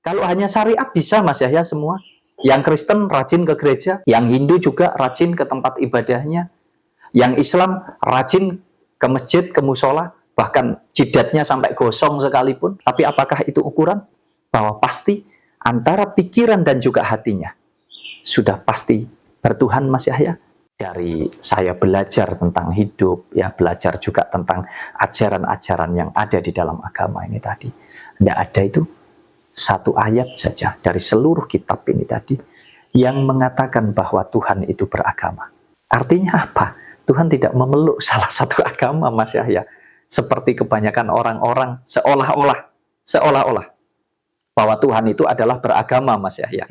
Kalau hanya syariat bisa Mas Yahya semua. Yang Kristen rajin ke gereja, yang Hindu juga rajin ke tempat ibadahnya, yang Islam rajin ke masjid, ke musola, bahkan jidatnya sampai gosong sekalipun. Tapi apakah itu ukuran? Bahwa pasti antara pikiran dan juga hatinya sudah pasti bertuhan Mas Yahya. Dari saya belajar tentang hidup, ya belajar juga tentang ajaran-ajaran yang ada di dalam agama ini tadi. Tidak ada itu satu ayat saja dari seluruh kitab ini tadi yang mengatakan bahwa Tuhan itu beragama. Artinya apa? Tuhan tidak memeluk salah satu agama Mas Yahya. Seperti kebanyakan orang-orang seolah-olah bahwa Tuhan itu adalah beragama Mas Yahya.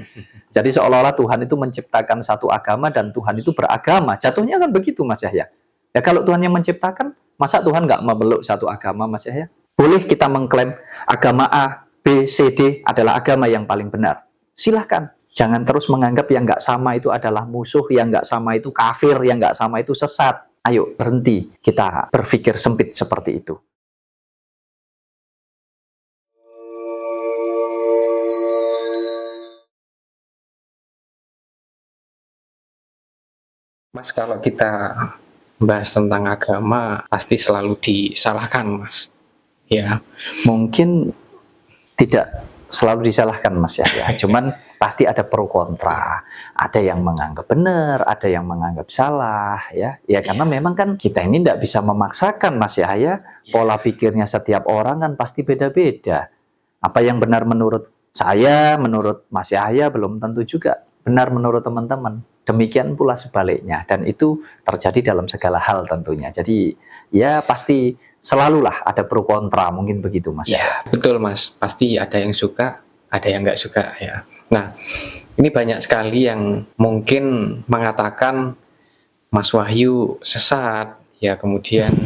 Jadi seolah-olah Tuhan itu menciptakan satu agama dan Tuhan itu beragama. Jatuhnya kan begitu Mas Yahya. Ya kalau Tuhan yang menciptakan, masa Tuhan nggak memeluk satu agama Mas Yahya? Boleh kita mengklaim agama A, B, C, D adalah agama yang paling benar. Silahkan. Jangan terus menganggap yang nggak sama itu adalah musuh, yang nggak sama itu kafir, yang nggak sama itu sesat. Ayo berhenti kita berpikir sempit seperti itu. Mas, kalau kita bahas tentang agama, pasti selalu disalahkan, Mas. Ya, mungkin tidak selalu disalahkan, Mas ya. Cuman pasti ada pro kontra. Ada yang menganggap benar, ada yang menganggap salah, ya. Ya karena memang kan kita ini tidak bisa memaksakan, Mas ya. Pola pikirnya setiap orang kan pasti beda-beda. Apa yang benar menurut saya, menurut Mas Yahya belum tentu juga benar menurut teman-teman. Demikian pula sebaliknya, dan itu terjadi dalam segala hal tentunya. Jadi ya pasti selalulah ada pro kontra, mungkin begitu Mas. Ya, betul Mas. Pasti ada yang suka, ada yang nggak suka ya. Nah, ini banyak sekali yang mungkin mengatakan Mas Wahyu sesat, ya kemudian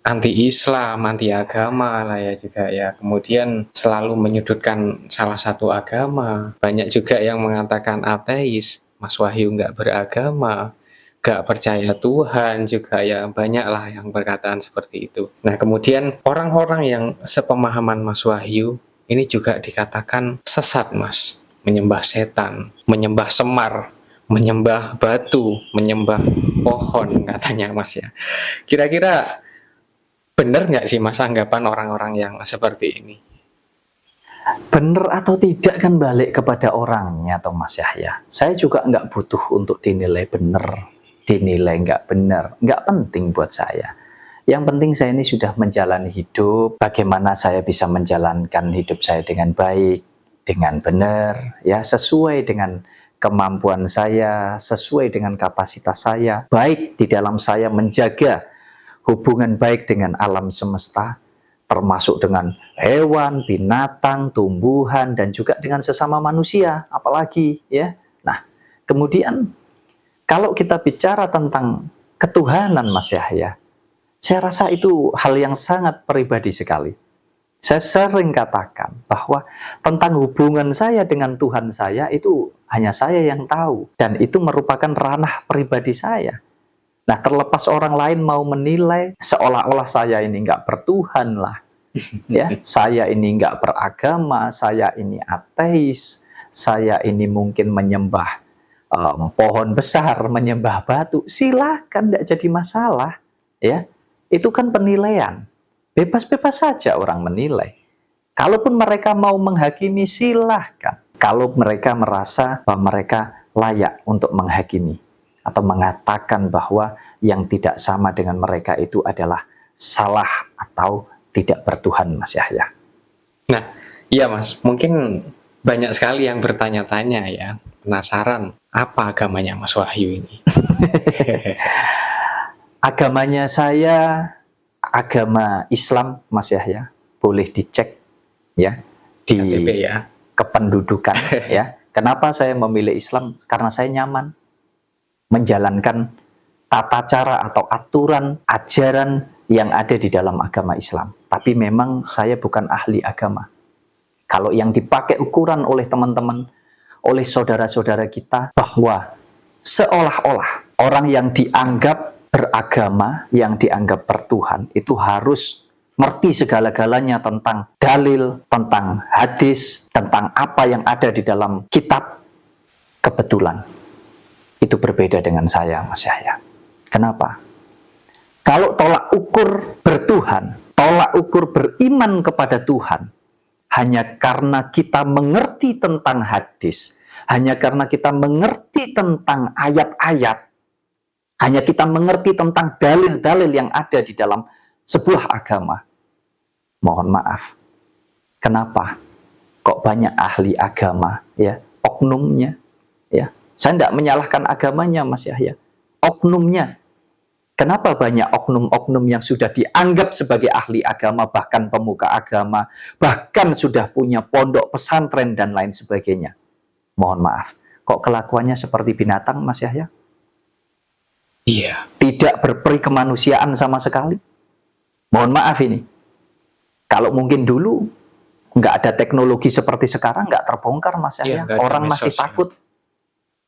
anti-Islam, anti-agama lah ya juga ya. Kemudian selalu menyudutkan salah satu agama. Banyak juga yang mengatakan ateis. Mas Wahyu nggak beragama, nggak percaya Tuhan juga ya, banyaklah yang berkataan seperti itu. Nah kemudian orang-orang yang sepemahaman Mas Wahyu ini juga dikatakan sesat Mas, menyembah setan, menyembah semar, menyembah batu, menyembah pohon katanya Mas ya. Kira-kira benar nggak sih Mas anggapan orang-orang yang seperti ini? Benar atau tidak kan balik kepada orangnya atau Mas Yahya. Saya juga nggak butuh untuk dinilai benar, dinilai nggak benar. Nggak penting buat saya. Yang penting saya ini sudah menjalani hidup. Bagaimana saya bisa menjalankan hidup saya dengan baik, dengan benar, ya sesuai dengan kemampuan saya, sesuai dengan kapasitas saya. Baik di dalam saya menjaga hubungan baik dengan alam semesta, termasuk dengan hewan, binatang, tumbuhan, dan juga dengan sesama manusia, apalagi ya. Nah, kemudian kalau kita bicara tentang ketuhanan Mas Yahya, saya rasa itu hal yang sangat pribadi sekali. Saya sering katakan bahwa tentang hubungan saya dengan Tuhan saya itu hanya saya yang tahu, dan itu merupakan ranah pribadi saya. Nah, terlepas orang lain mau menilai seolah-olah saya ini nggak bertuhan lah, ya, saya ini nggak beragama, saya ini ateis, saya ini mungkin menyembah pohon besar, menyembah batu, silakan, nggak jadi masalah, ya. Itu kan penilaian, bebas-bebas saja orang menilai. Kalaupun mereka mau menghakimi, silahkan. Kalau mereka merasa bahwa mereka layak untuk menghakimi atau mengatakan bahwa yang tidak sama dengan mereka itu adalah salah atau tidak bertuhan Mas Yahya. Nah, iya Mas, mungkin banyak sekali yang bertanya-tanya ya, penasaran apa agamanya Mas Wahyu ini. Agamanya saya agama Islam Mas Yahya, boleh dicek ya di KTP ya. Kependudukan ya. Kenapa saya memilih Islam? Karena saya nyaman menjalankan tata cara atau aturan ajaran yang ada di dalam agama Islam. Tapi memang saya bukan ahli agama. Kalau yang dipakai ukuran oleh teman-teman, oleh saudara-saudara kita, bahwa seolah-olah orang yang dianggap beragama, yang dianggap bertuhan, itu harus ngerti segala-galanya tentang dalil, tentang hadis, tentang apa yang ada di dalam kitab. Kebetulan itu berbeda dengan saya, Mas Yahya. Kenapa? Kalau tolak ukur bertuhan, tolak ukur beriman kepada Tuhan, hanya karena kita mengerti tentang hadis, hanya karena kita mengerti tentang ayat-ayat, hanya kita mengerti tentang dalil-dalil yang ada di dalam sebuah agama. Mohon maaf, kenapa kok banyak ahli agama, ya, oknumnya, ya. Saya tidak menyalahkan agamanya, Mas Yahya, oknumnya. Kenapa banyak oknum-oknum yang sudah dianggap sebagai ahli agama, bahkan pemuka agama, bahkan sudah punya pondok pesantren dan lain sebagainya? Mohon maaf, kok kelakuannya seperti binatang, Mas Yahya? Iya. Tidak berperi kemanusiaan sama sekali. Mohon maaf ini. Kalau mungkin dulu nggak ada teknologi seperti sekarang, nggak terbongkar, Mas Yahya. Iya, Orang masih mesos, takut.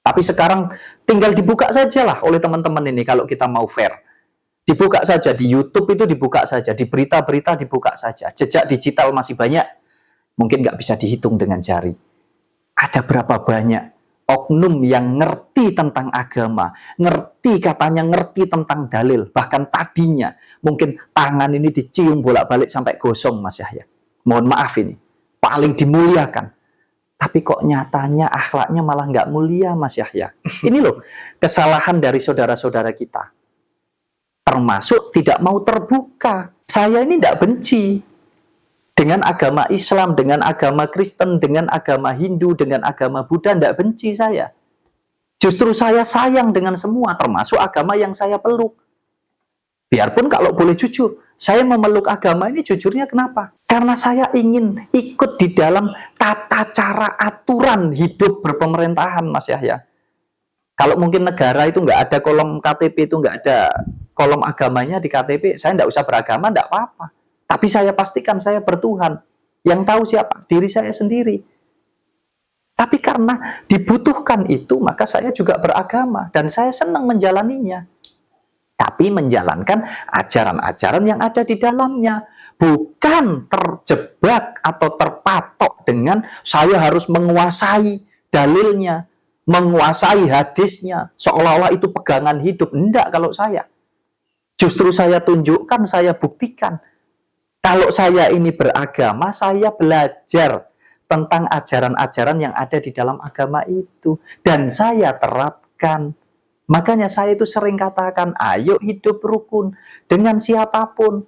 Tapi sekarang tinggal dibuka saja lah oleh teman-teman ini kalau kita mau fair. Dibuka saja, di YouTube itu dibuka saja, di berita-berita dibuka saja. Jejak digital masih banyak. Mungkin nggak bisa dihitung dengan jari. Ada berapa banyak oknum yang ngerti tentang agama, ngerti katanya ngerti tentang dalil, bahkan tadinya mungkin tangan ini dicium bolak-balik sampai gosong, Mas Yahya. Mohon maaf ini, paling dimuliakan. Tapi kok nyatanya akhlaknya malah nggak mulia, Mas Yahya. Ini loh kesalahan dari saudara-saudara kita. Termasuk tidak mau terbuka. Saya ini tidak benci dengan agama Islam, dengan agama Kristen, dengan agama Hindu, dengan agama Buddha, tidak benci saya. Justru saya sayang dengan semua, termasuk agama yang saya peluk. Biarpun kalau boleh jujur, saya memeluk agama ini jujurnya kenapa? Karena saya ingin ikut di dalam tata cara aturan hidup berpemerintahan, Mas Yahya. Kalau mungkin negara itu nggak ada kolom KTP, itu nggak ada kolom agamanya di KTP, saya nggak usah beragama, nggak apa-apa. Tapi saya pastikan saya bertuhan. Yang tahu siapa? Diri saya sendiri. Tapi karena dibutuhkan itu, maka saya juga beragama. Dan saya senang menjalaninya. Tapi menjalankan ajaran-ajaran yang ada di dalamnya. Bukan terjebak atau terpatok dengan saya harus menguasai dalilnya, menguasai hadisnya, seolah-olah itu pegangan hidup. Enggak kalau saya. Justru saya tunjukkan, saya buktikan. Kalau saya ini beragama, saya belajar tentang ajaran-ajaran yang ada di dalam agama itu. Dan saya terapkan. Makanya saya itu sering katakan, ayo hidup rukun dengan siapapun.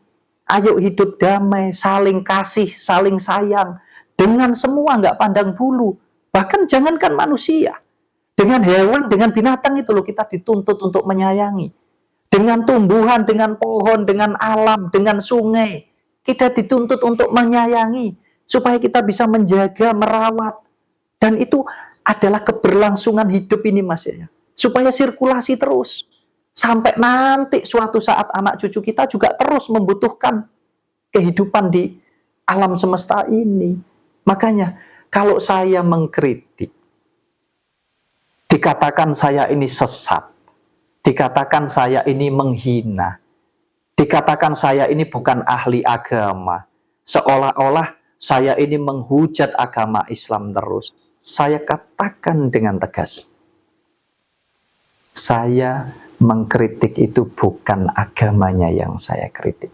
Ayo hidup damai, saling kasih, saling sayang. Dengan semua, nggak pandang bulu. Bahkan jangankan manusia. Dengan hewan, dengan binatang itu loh kita dituntut untuk menyayangi. Dengan tumbuhan, dengan pohon, dengan alam, dengan sungai. Kita dituntut untuk menyayangi, supaya kita bisa menjaga, merawat. Dan itu adalah keberlangsungan hidup ini, Mas ya. Supaya sirkulasi terus. Sampai nanti suatu saat anak cucu kita juga terus membutuhkan kehidupan di alam semesta ini. Makanya, kalau saya mengkritik, dikatakan saya ini sesat, dikatakan saya ini menghina, dikatakan saya ini bukan ahli agama, seolah-olah saya ini menghujat agama Islam terus. Saya katakan dengan tegas, saya mengkritik itu bukan agamanya yang saya kritik,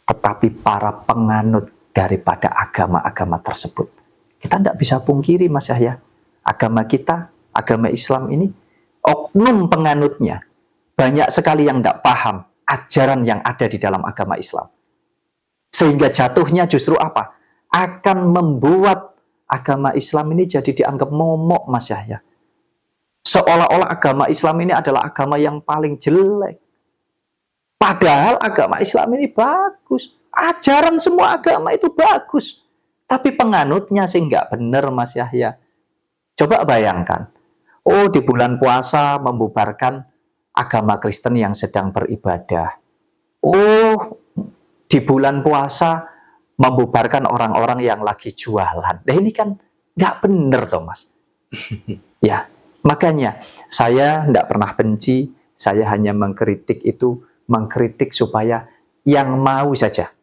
tetapi para penganut daripada agama-agama tersebut. Kita tidak bisa pungkiri, Mas Yahya, agama kita, agama Islam ini, oknum penganutnya banyak sekali yang tidak paham ajaran yang ada di dalam agama Islam. Sehingga jatuhnya justru apa? Akan membuat agama Islam ini jadi dianggap momok, Mas Yahya. Seolah-olah agama Islam ini adalah agama yang paling jelek. Padahal agama Islam ini bagus. Ajaran semua agama itu bagus. Tapi penganutnya sih nggak benar, Mas Yahya. Coba bayangkan. Oh, di bulan puasa membubarkan agama Kristen yang sedang beribadah. Oh, di bulan puasa membubarkan orang-orang yang lagi jualan. Nah, ini kan nggak benar, toh, Mas. Ya, makanya saya tidak pernah benci. Saya hanya mengkritik itu, mengkritik supaya yang mau saja,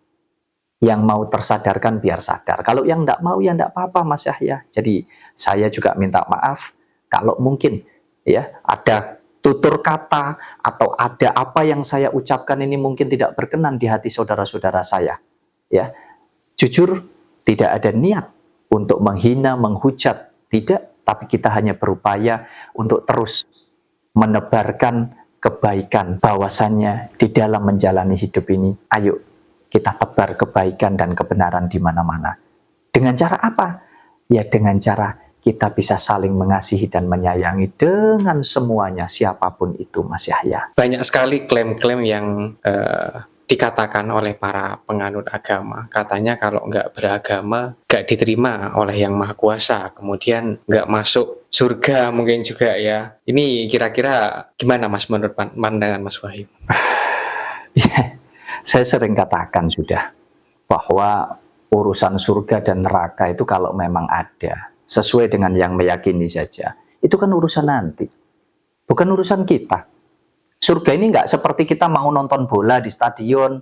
Yang mau tersadarkan biar sadar. Kalau yang enggak mau ya enggak apa-apa Mas Yahya. Jadi saya juga minta maaf kalau mungkin ya ada tutur kata atau ada apa yang saya ucapkan ini mungkin tidak berkenan di hati saudara-saudara saya. Ya, jujur tidak ada niat untuk menghina, menghujat, tidak, tapi kita hanya berupaya untuk terus menebarkan kebaikan bahwasannya di dalam menjalani hidup ini, ayo kita tebar kebaikan dan kebenaran di mana-mana. Dengan cara apa? Ya dengan cara kita bisa saling mengasihi dan menyayangi dengan semuanya, siapapun itu Mas Yahya. Banyak sekali klaim-klaim yang dikatakan oleh para penganut agama. Katanya kalau nggak beragama, nggak diterima oleh Yang Maha Kuasa. Kemudian nggak masuk surga mungkin juga ya. Ini kira-kira gimana Mas menurut pandangan Mas Wahyu? Ya, saya sering katakan sudah bahwa urusan surga dan neraka itu kalau memang ada, sesuai dengan yang meyakini saja, itu kan urusan nanti, bukan urusan kita. Surga ini nggak seperti kita mau nonton bola di stadion,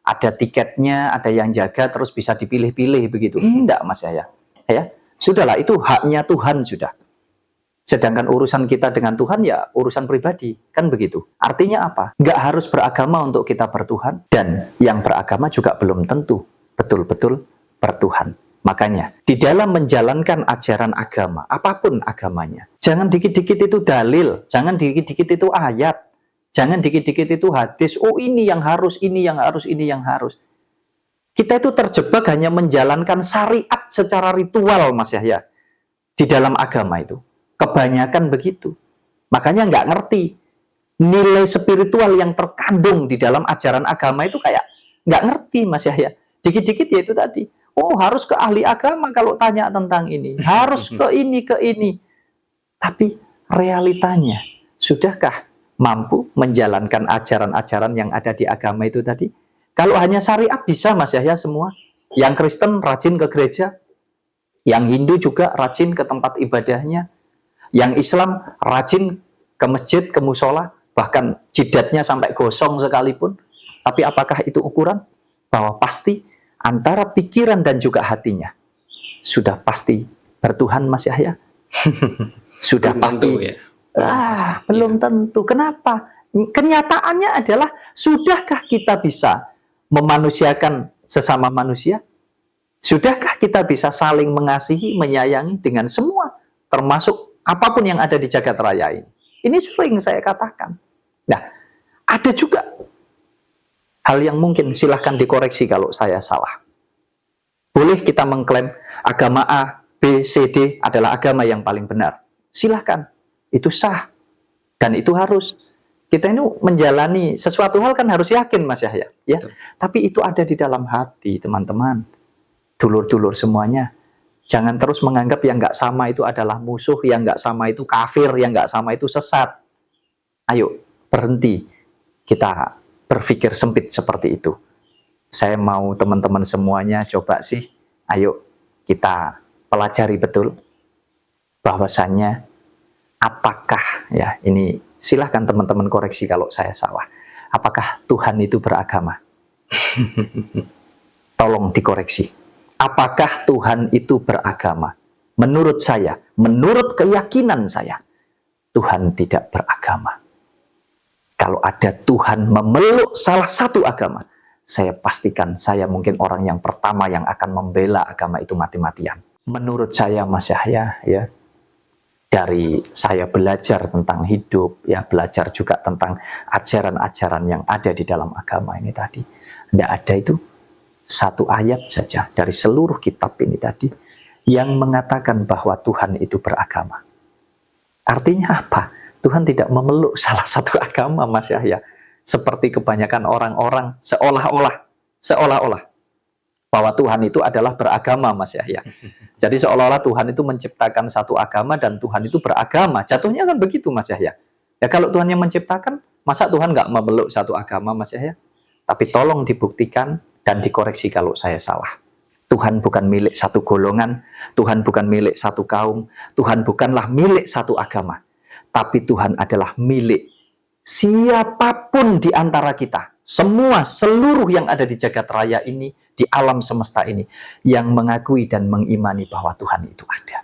ada tiketnya, ada yang jaga, terus bisa dipilih-pilih begitu. Enggak Mas Yahya. Ya, sudahlah itu haknya Tuhan sudah. Sedangkan urusan kita dengan Tuhan ya urusan pribadi, kan begitu. Artinya apa? Nggak harus beragama untuk kita bertuhan, dan yang beragama juga belum tentu betul-betul bertuhan. Makanya, di dalam menjalankan ajaran agama, apapun agamanya, jangan dikit-dikit itu dalil, jangan dikit-dikit itu ayat, jangan dikit-dikit itu hadis, oh ini yang harus, ini yang harus, ini yang harus. Kita itu terjebak hanya menjalankan syariat secara ritual, Mas Yahya, di dalam agama itu. Kebanyakan begitu. Makanya nggak ngerti nilai spiritual yang terkandung di dalam ajaran agama itu, kayak nggak ngerti Mas Yahya. Dikit-dikit ya itu tadi. Oh harus ke ahli agama kalau tanya tentang ini. Harus ke ini, ke ini. Tapi realitanya, sudahkah mampu menjalankan ajaran-ajaran yang ada di agama itu tadi? Kalau hanya syariat bisa Mas Yahya semua. Yang Kristen rajin ke gereja. Yang Hindu juga rajin ke tempat ibadahnya. Yang Islam rajin ke masjid, ke musola, bahkan jidatnya sampai gosong sekalipun. Tapi apakah itu ukuran? Bahwa pasti antara pikiran dan juga hatinya sudah pasti bertuhan Mas Yahya. Sudah Belum pasti. tentu, ya. Belum tentu. Kenapa? Kenyataannya adalah sudahkah kita bisa memanusiakan sesama manusia? Sudahkah kita bisa saling mengasihi, menyayangi dengan semua, termasuk apapun yang ada di jagat raya ini? Ini sering saya katakan. Nah, ada juga hal yang mungkin silahkan dikoreksi kalau saya salah. Boleh kita mengklaim agama A, B, C, D adalah agama yang paling benar. Silahkan, itu sah. Dan itu harus. Kita ini menjalani sesuatu hal kan harus yakin Mas Yahya. Ya? Tapi itu ada di dalam hati teman-teman. Dulur-dulur semuanya. Jangan terus menganggap yang nggak sama itu adalah musuh, yang nggak sama itu kafir, yang nggak sama itu sesat. Ayo, berhenti. Kita berpikir sempit seperti itu. Saya mau teman-teman semuanya coba sih, ayo kita pelajari betul bahwasannya apakah, ya ini silahkan teman-teman koreksi kalau saya salah. Apakah Tuhan itu beragama? Tolong dikoreksi. Apakah Tuhan itu beragama? Menurut saya, menurut keyakinan saya, Tuhan tidak beragama. Kalau ada Tuhan memeluk salah satu agama, saya pastikan saya mungkin orang yang pertama yang akan membela agama itu mati-matian. Menurut saya Mas Yahya, ya, dari saya belajar tentang hidup, ya belajar juga tentang ajaran-ajaran yang ada di dalam agama ini tadi, tidak ada itu satu ayat saja dari seluruh kitab ini tadi yang mengatakan bahwa Tuhan itu beragama. Artinya apa? Tuhan tidak memeluk salah satu agama Mas Yahya. Seperti kebanyakan orang-orang seolah-olah bahwa Tuhan itu adalah beragama Mas Yahya. Jadi seolah-olah Tuhan itu menciptakan satu agama dan Tuhan itu beragama. Jatuhnya kan begitu Mas Yahya. Ya kalau Tuhan yang menciptakan, masa Tuhan nggak memeluk satu agama Mas Yahya? Tapi tolong dibuktikan dan dikoreksi kalau saya salah. Tuhan bukan milik satu golongan, Tuhan bukan milik satu kaum, Tuhan bukanlah milik satu agama. Tapi Tuhan adalah milik siapapun di antara kita. Semua, seluruh yang ada di jagat raya ini di alam semesta ini yang mengakui dan mengimani bahwa Tuhan itu ada.